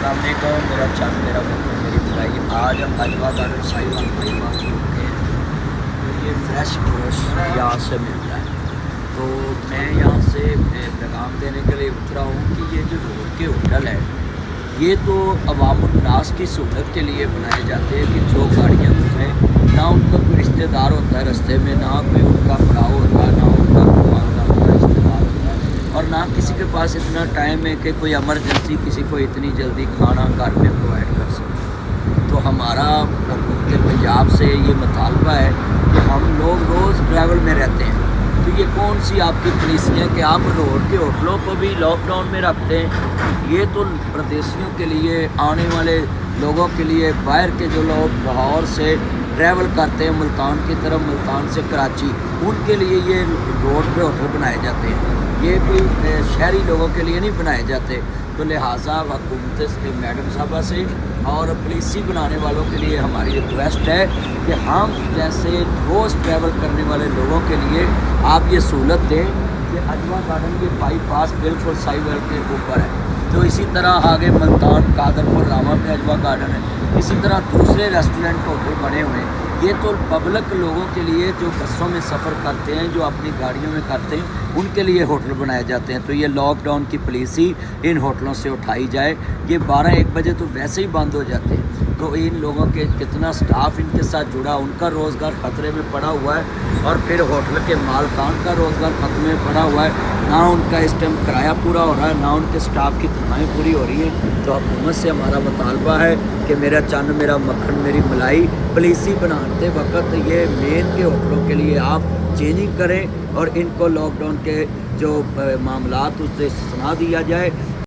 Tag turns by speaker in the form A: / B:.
A: अस्सलाम वालेकुम। मेरा चंद मेरा मक्खन मेरी मलाई। आज हम अजवा गार्डन साहिवाल बाईपास में रुके हैं। तो ये फ्रेश गोश्त यहाँ से मिलता है। तो मैं यहाँ से पैगाम देने के लिए उतरा हूँ कि ये जो रोड के होटल है ये तो अवामुन्नास की सहूलत के लिए बनाए जाते हैं कि जो गाड़ियाँ गुजरें, ना उनका कोई रिश्तेदार होता है रास्ते में, ना कोई उनका पड़ाव होता है, ना उनका कोई खानदान का रिश्तेदार होता है, और ना किसी के पास इतना टाइम है कि कोई एमरजेंसी किसी को इतनी जल्दी खाना घर में प्रोवाइड कर सके। तो हमारा हुकूमत पंजाब से ये मुतालबा है कि हम लोग रोज़ ट्रैवल में रहते हैं, तो ये कौन सी आपकी पॉलिसी है कि आप रोड के होटलों को भी लॉकडाउन में रखते हैं? ये तो प्रदेशियों के लिए, आने वाले लोगों के लिए, बाहर के जो लोग लाहौर से ट्रैवल करते हैं मुल्तान की तरफ, मुल्तान से कराची, उनके लिए ये रोड पे होटल बनाए जाते हैं। ये कोई शहरी लोगों के लिए नहीं बनाए जाते। तो लिहाजा हुकूमत से, मैडम साहबा से और पॉलिसी बनाने वालों के लिए हमारी रिक्वेस्ट है कि हम जैसे रोज़ ट्रैवल करने वाले लोगों के लिए आप ये सहूलत दें कि अजवा गार्डन के बाईपास बिल्कुल साहिवाल के ऊपर है। तो इसी तरह आगे मुल्तान, कादरपुर, रामा पे अजवा गार्डन है। इसी तरह दूसरे रेस्टोरेंट होटल बने हुए हैं। ये तो पब्लिक लोगों के लिए जो बसों में सफ़र करते हैं, जो अपनी गाड़ियों में करते हैं, उनके लिए होटल बनाए जाते हैं। तो ये लॉकडाउन की पॉलिसी इन होटलों से उठाई जाए। ये 12-1 बजे तो वैसे ही बंद हो जाते हैं। तो इन लोगों के कितना स्टाफ इनके साथ जुड़ा, उनका रोज़गार ख़तरे में पड़ा हुआ है, और फिर होटल के मालकान का रोज़गार ख़तरे में पड़ा हुआ है। ना उनका इस टाइम किराया पूरा हो रहा है, ना उनके स्टाफ की तनख्वाहें पूरी हो रही हैं। तो हुकूमत से हमारा मुतालबा है कि मेरा चंद मेरा मक्खन मेरी मलाई पॉलिसी बनाते वक्त ये मेन के होटलों के लिए आप चेंजिंग करें और इनको लॉकडाउन के जो मामलात उससे सुना दिया जाए।